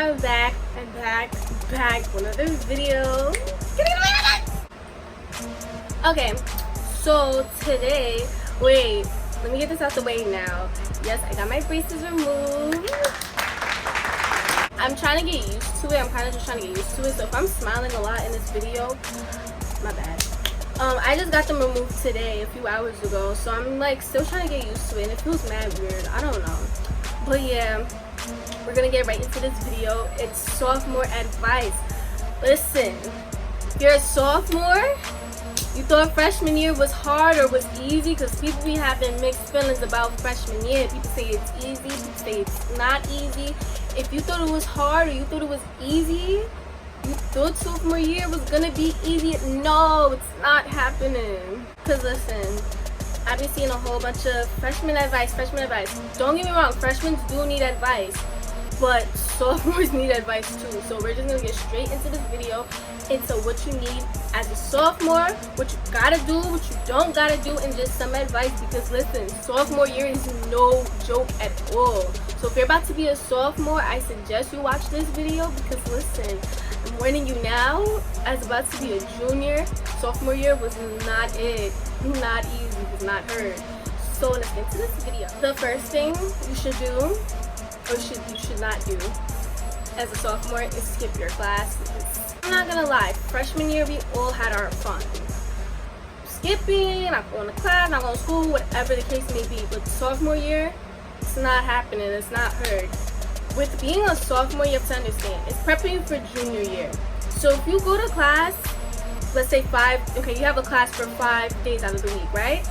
are back with another video. Okay, so today, wait, let me get this out the way now. Yes, I got my braces removed. I'm trying to get used to it. I'm kind of just trying to get used to it. So if I'm smiling a lot in this video, my bad. I just got them removed today, a few hours ago. So I'm like still trying to get used to it. And it feels mad weird. I don't know. But yeah, we're gonna get right into this video. It's sophomore advice. Listen, if you're a sophomore, you thought freshman year was hard or was easy, because people be having mixed feelings about freshman year. People say it's easy, people say it's not easy. If you thought it was hard or you thought it was easy, you thought sophomore year was gonna be easy. No, it's not happening. Because listen, I've been seeing a whole bunch of freshman advice. Don't get me wrong, freshmen do need advice, but sophomores need advice too. So we're just gonna get straight into this video, into what you need as a sophomore, what you gotta do, what you don't gotta do, and just some advice. Because listen, sophomore year is no joke at all. So if you're about to be a sophomore, I suggest you watch this video, because listen, I'm warning you now, as about to be a junior, sophomore year was not it. Not easy, was not heard. So let's get into this video. The first thing you should do, or you should not do as a sophomore, is skip your classes. I'm not gonna lie, freshman year we all had our fun. Skipping, not going to class, not going to school, whatever the case may be. But sophomore year, it's not happening, it's not heard. With being a sophomore, you have to understand, it's prepping you for junior year. So if you go to class, let's say you have a class for 5 days out of the week, right?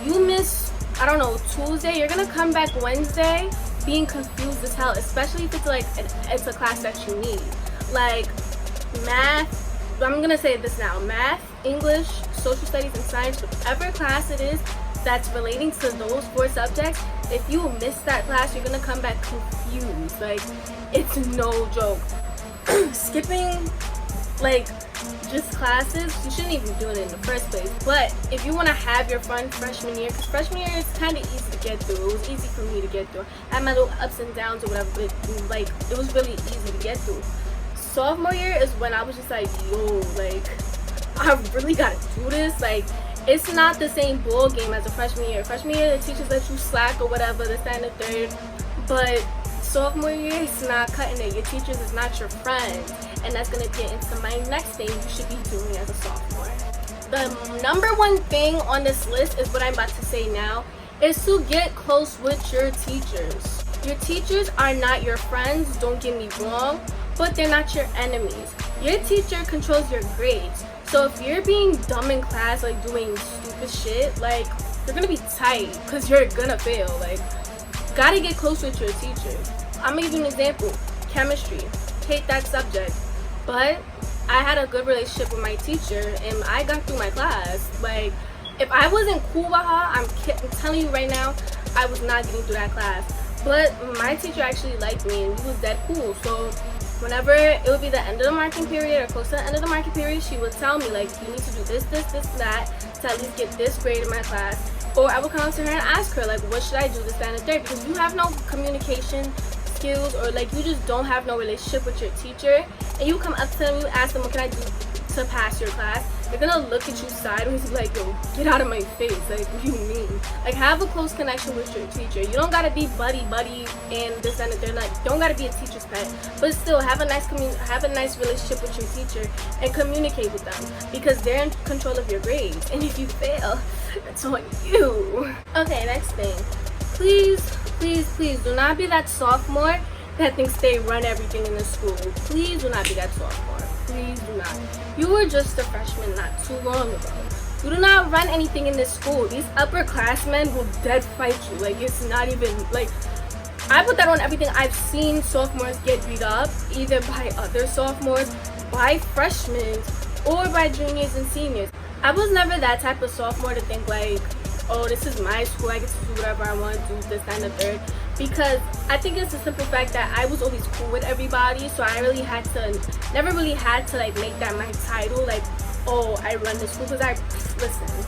You miss, I don't know, Tuesday, you're gonna come back Wednesday being confused as hell, especially if it's like it's a class that you need. Like math, I'm gonna say this now, math, English, social studies, and science, whatever class it is that's relating to those 4 subjects, if you miss that class, you're gonna come back confused. Like, it's no joke. Skipping, like, just classes, you shouldn't even do it in the first place. But if you want to have your fun freshman year, because freshman year is kind of easy to get through. It was easy for me to get through. I had my little ups and downs or whatever, but like, it was really easy to get through. Sophomore year is when I was just like, yo, like, I really gotta do this. Like, it's not the same ball game as a freshman year. Freshman year, the teachers let you slack or whatever, this, that, and the third. But sophomore year, it's not cutting it. Your teachers is not your friends. And that's going to get into my next thing you should be doing as a sophomore. The number one thing on this list is what I'm about to say now, is to get close with your teachers. Your teachers are not your friends, don't get me wrong, but they're not your enemies. Your teacher controls your grades. So if you're being dumb in class, like doing stupid shit, like, you're going to be tight because you're going to fail. Like, gotta get close with your teacher. I'm going to give you an example. Chemistry. Hate that subject. But I had a good relationship with my teacher and I got through my class. Like, if I wasn't cool with her, I'm telling you right now, I was not getting through that class. But my teacher actually liked me and we was that cool. So whenever it would be the end of the marking period or close to the end of the marking period, she would tell me, like, you need to do this, that, to at least get this grade in my class. Or I would come to her and ask her, like, what should I do, this, that, and the third? Because you have no communication skills, or like you just don't have no relationship with your teacher, and you come up to them, you ask them, what can I do to pass your class? They're gonna look at you sideways and be like, yo, get out of my face. Like, what do you mean? Like, have a close connection with your teacher. You don't gotta be buddy and this and that. Like, don't gotta be a teacher's pet, but still have a nice relationship with your teacher and communicate with them, because they're in control of your grades, and if you fail, it's on you. Okay, next thing, please do not be that sophomore that thinks they run everything in the school. Please do not be that sophomore. Please do not. You were just a freshman not too long ago. You do not run anything in this school. These upperclassmen will dead fight you. Like, it's not even, like, I put that on everything. I've seen sophomores get beat up either by other sophomores, by freshmen, or by juniors and seniors. I was never that type of sophomore to think like, oh, this is my school, I get to do whatever I want to do, this, that, and the third. Because I think it's the simple fact that I was always cool with everybody, so I really had to, never really had to like make that my title, like, oh, I run the school. Because listen,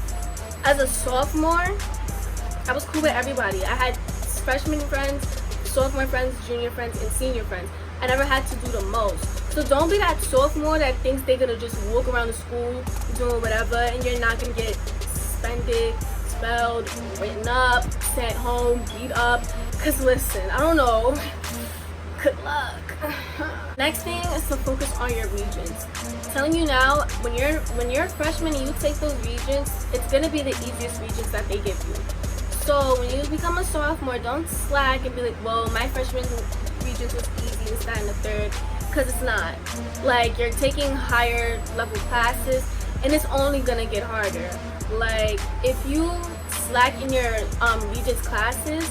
as a sophomore, I was cool with everybody. I had freshman friends, sophomore friends, junior friends, and senior friends. I never had to do the most. So don't be that sophomore that thinks they're gonna just walk around the school doing whatever and you're not gonna get suspended, expelled, written up, sent home, beat up. Cause listen, I don't know. Good luck. Next thing is to focus on your regents. I'm telling you now, when you're a freshman and you take those regents, it's gonna be the easiest regents that they give you. So when you become a sophomore, don't slack and be like, well, my freshman regents was easy, this, that, and the third, because it's not. Like, you're taking higher level classes and it's only gonna get harder. Like, if you slack in your regents classes,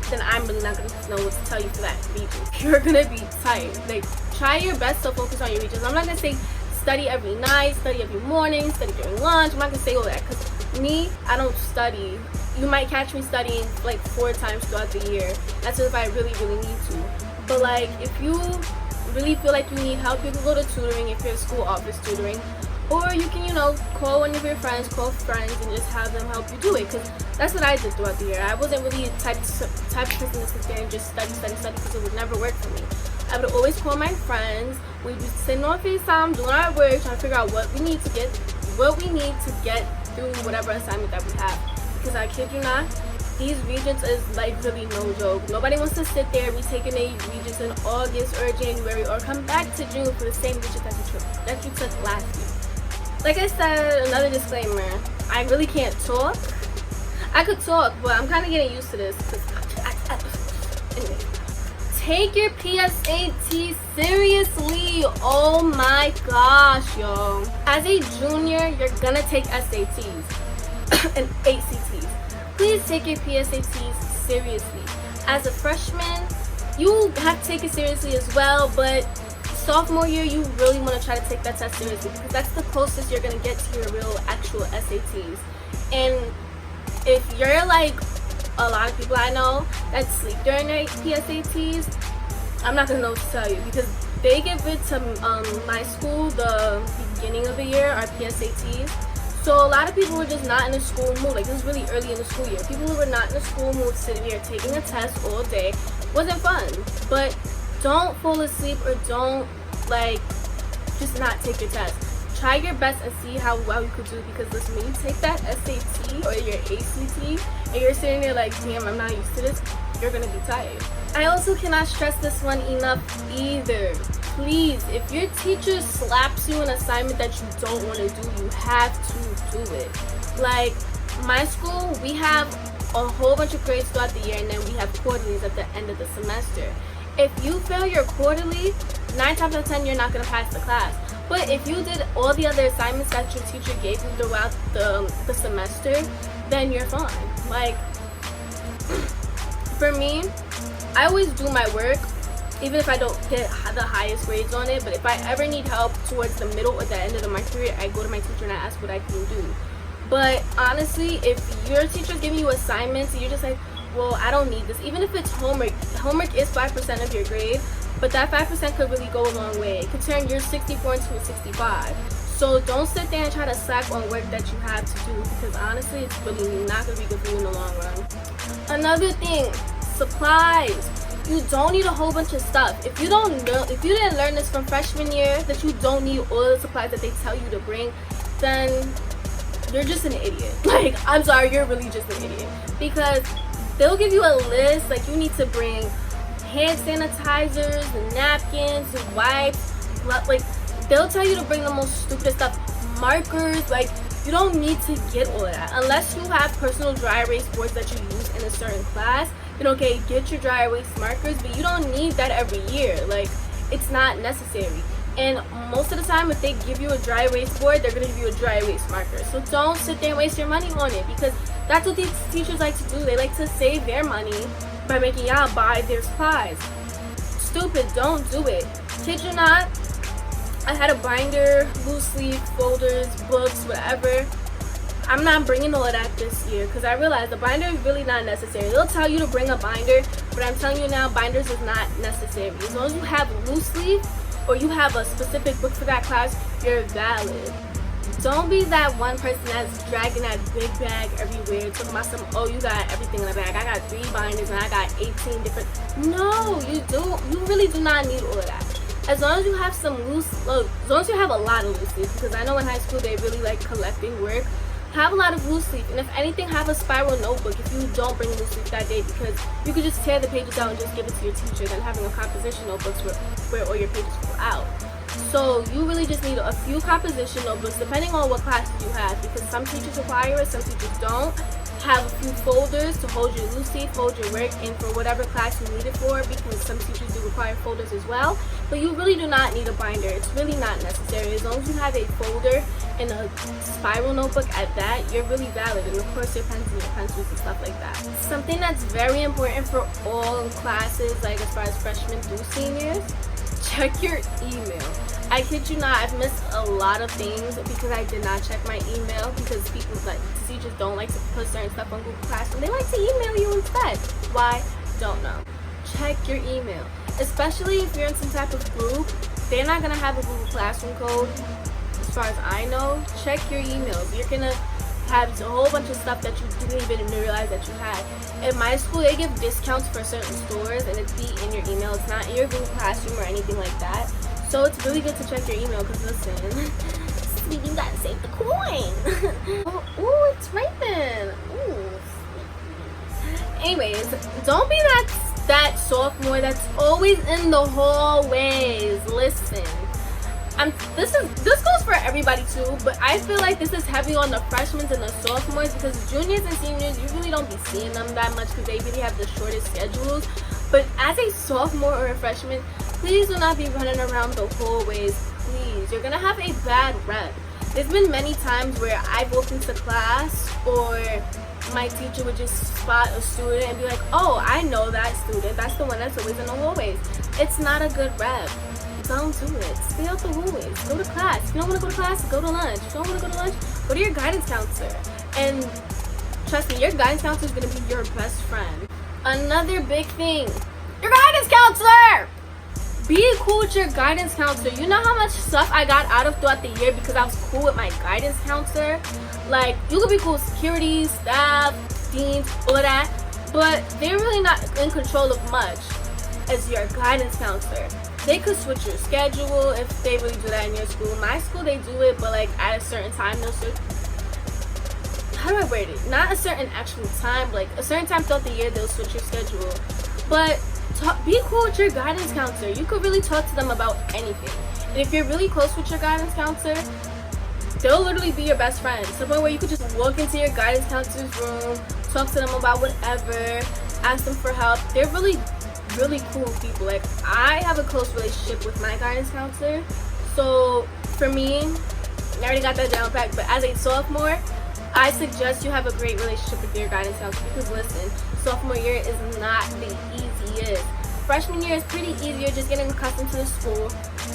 then I'm really not gonna know what to tell you for that regents. You're gonna be tight. Like, try your best to focus on your regents. I'm not gonna say study every night, study every morning, study during lunch. I'm not gonna say all that, because me, I don't study. You might catch me studying like 4 times throughout the year. That's if I really, really need to. But like, if you really feel like you need help, you can go to tutoring if you're school office tutoring. Or you can, you know, call one of your friends, call friends, and just have them help you do it. Because that's what I did throughout the year. I wasn't really the type of person to sit there and just study, because it would never work for me. I would always call my friends. We'd be sitting on FaceTime, doing our work, trying to figure out what we need to get through whatever assignment that we have. Because I kid you not, these regents is like really no joke. Nobody wants to sit there and be taking a regents in August or January or come back to June for the same regents that you took last year. Like I said, another disclaimer, I really can't talk. I could talk, but I'm kind of getting used to this. Anyway, take your PSAT seriously. Oh my gosh, yo. As a junior, you're gonna take SATs and ACTs. Please take your PSATs seriously. As a freshman, you have to take it seriously as well, but sophomore year, you really want to try to take that test seriously, because that's the closest you're going to get to your real actual SATs. And if you're like a lot of people I know that sleep during their PSATs, I'm not going to know what to tell you, because they give it to my school the beginning of the year, our PSATs. So a lot of people were just not in the school mood. Like, this was really early in the school year. People who were not in the school mood sitting here taking a test all day wasn't fun. But don't fall asleep or don't just not take your test. Try your best and see how well you could do, because listen, when you take that SAT or your ACT and you're sitting there like, damn, I'm not used to this, you're gonna be tired. I also cannot stress this one enough either. Please, if your teacher slaps you an assignment that you don't want to do, you have to do it. Like, my school, we have a whole bunch of grades throughout the year, and then we have quarterlies at the end of the semester. If you fail your quarterly, 9 times out of 10, you're not going to pass the class. But if you did all the other assignments that your teacher gave you throughout the semester, then you're fine. Like, for me, I always do my work, even if I don't get the highest grades on it. But if I ever need help towards the middle or the end of my period, I go to my teacher and I ask what I can do. But honestly, if your teacher's giving you assignments and you're just like, well, I don't need this, even if it's homework is 5% of your grade, but that 5% could really go a long way. It could turn your 64 into a 65. So don't sit there and try to slack on work that you have to do, because honestly, it's really not going to be good for you in the long run. Another thing, supplies. You don't need a whole bunch of stuff. If you didn't learn this from freshman year, that you don't need all the supplies that they tell you to bring, then you're just an idiot. Like, I'm sorry, you're really just an idiot. Because they'll give you a list, like you need to bring hand sanitizers, and napkins, and wipes. Like, they'll tell you to bring the most stupid stuff. Markers, like, you don't need to get all of that. Unless you have personal dry erase boards that you use in a certain class, then okay, get your dry erase markers, but you don't need that every year. Like, it's not necessary. And most of the time, if they give you a dry erase board, they're going to give you a dry erase marker. So don't sit there and waste your money on it, because that's what these teachers like to do. They like to save their money by making y'all buy their supplies. Stupid, don't do it. Kid you not, I had a binder, loose leaf, folders, books, whatever. I'm not bringing all of that this year, because I realized the binder is really not necessary. They'll tell you to bring a binder, but I'm telling you now, binders is not necessary. As long as you have loose leaf or you have a specific book for that class, you're valid. Don't be that one person that's dragging that big bag everywhere, talking about some, oh, you got everything in a bag. I got 3 binders and I got 18 different. No, you really do not need all of that. As long as you have some as long as you have a lot of loose leaf, because I know in high school they really like collecting work. Have a lot of loose leaf, and if anything, have a spiral notebook if you don't bring loose leaf that day, because you could just tear the pages out and just give it to your teacher than having a composition notebooks where all your pages fall out. So you really just need a few composition notebooks depending on what classes you have, because some teachers require it, some teachers don't. Have a few folders to hold your loose leaf, hold your work in for whatever class you need it for, because some teachers do require folders as well. But you really do not need a binder. It's really not necessary. As long as you have a folder and a spiral notebook at that, you're really valid. And of course your pens and your pencils and stuff like that. Something that's very important for all classes, like as far as freshmen through seniors, check your email. I kid you not, I've missed a lot of things because I did not check my email, because people teachers don't like to put certain stuff on Google Classroom. They like to email you instead. Why? Don't know. Check your email. Especially if you're in some type of group, they're not going to have a Google Classroom code. As far as I know, check your emails. You're going to have a whole bunch of stuff that you didn't even realize that you had. In my school, they give discounts for certain stores, and it's in your email. It's not in your Google Classroom or anything like that. So it's really good to check your email, because listen, you gotta save the coin. Oh, it's right then. Ooh. Anyways, don't be that sophomore that's always in the hallways. Listen, this goes for everybody too, but I feel like this is heavy on the freshmen and the sophomores, because juniors and seniors, you really don't be seeing them that much because they really have the shortest schedules. But as a sophomore or a freshman, please do not be running around the hallways. Please, you're gonna have a bad rep. There's been many times where I've walked into class, or my teacher would just spot a student and be like, oh, I know that student. That's the one that's always in the hallways. It's not a good rep. Don't do it. Stay out the hallways. Go to class. If you don't want to go to class, go to lunch. If you don't want to go to lunch, go to your guidance counselor. And trust me, your guidance counselor is going to be your best friend. Another big thing, your guidance counselor! Be cool with your guidance counselor. You know how much stuff I got out of throughout the year because I was cool with my guidance counselor? Like, you could be cool with security, staff, deans, all of that, but they're really not in control of much as your guidance counselor. They could switch your schedule if they really do that in your school. My school, they do it, but like at a certain time, they'll switch. How do I word it? Not a certain actual time, like a certain time throughout the year, they'll switch your schedule. But be cool with your guidance counselor. You could really talk to them about anything. And if you're really close with your guidance counselor, they'll literally be your best friend. To the point where you could just walk into your guidance counselor's room, talk to them about whatever, ask them for help. They're really cool people. Like, I have a close relationship with my guidance counselor. So for me, I already got that down pat. But as a sophomore, I suggest you have a great relationship with your guidance counselor, because listen, sophomore year is not the easiest. Freshman year is pretty easy, you're just getting accustomed to the school.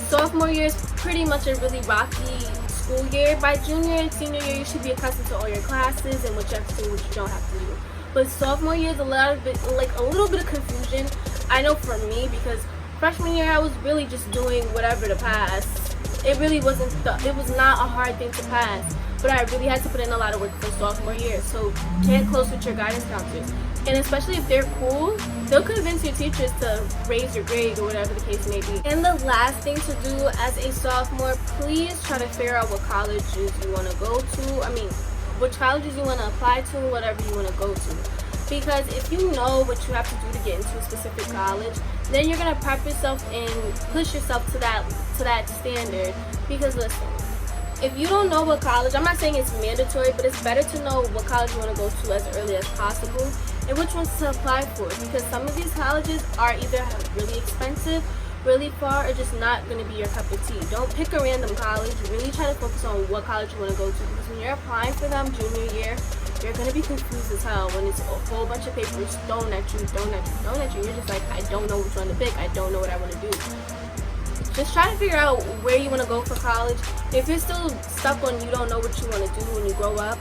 Sophomore year is pretty much a really rocky school year. By junior and senior year, you should be accustomed to all your classes and what you have to do, what you don't have to do. But sophomore year is a little bit of confusion. I know for me, because freshman year I was really just doing whatever to pass. It really wasn't. It was not a hard thing to pass. But I really had to put in a lot of work for sophomore year. So get close with your guidance counselors. And especially if they're cool, they'll convince your teachers to raise your grade or whatever the case may be. And the last thing to do as a sophomore, please try to figure out what colleges you want to go to. I mean, which colleges you want to apply to, whatever you want to go to. Because if you know what you have to do to get into a specific college, then you're going to prep yourself and push yourself to that standard. Because listen, if you don't know what college, I'm not saying it's mandatory, but it's better to know what college you want to go to as early as possible and which ones to apply for, because some of these colleges are either really expensive, really far, or just not going to be your cup of tea. Don't pick a random college. Really try to focus on what college you want to go to, because when you're applying for them junior year, you're going to be confused as hell when it's a whole bunch of papers thrown at you. You're just like, I don't know which one to pick. I don't know what I want to do. Just try to figure out where you want to go for college. If you're still stuck on you don't know what you want to do when you grow up,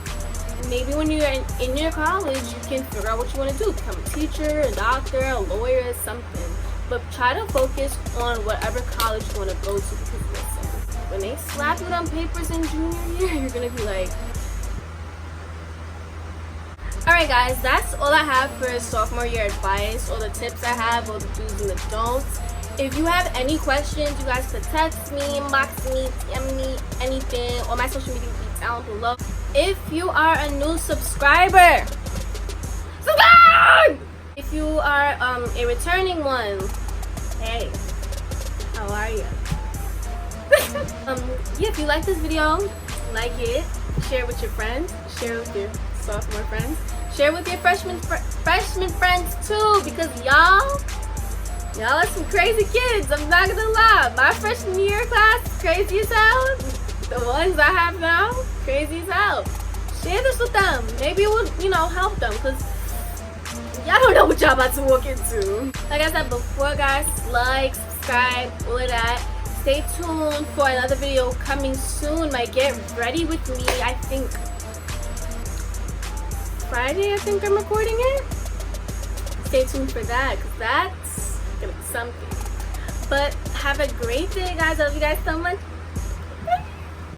maybe when you're in your college, you can figure out what you want to do. Become a teacher, a doctor, a lawyer, something. But try to focus on whatever college you want to go to, because listen, when they slap you on papers in junior year, you're gonna be like, alright guys, that's all I have for sophomore year advice, all the tips I have, all the do's and the don'ts. If you have any questions, you guys could text me, inbox me, DM me, anything. All my social media will be down below. If you are a new subscriber, subscribe! If you are a returning one, hey, how are you? Yeah, if you like this video, like it, share it with your friends, share it with your sophomore friends, share it with your freshman friends too, because y'all are some crazy kids. I'm not gonna lie. My freshman year class, crazy as hell. The ones I have now, crazy as hell. Share this with them. Maybe it will, help them, because y'all don't know what y'all about to walk into. Like I said before, guys, like, subscribe, all of that. Stay tuned for another video coming soon. Like, get ready with me. I think Friday, I'm recording it. Stay tuned for that, because that's gonna be something. But have a great day, guys. I love you guys so much.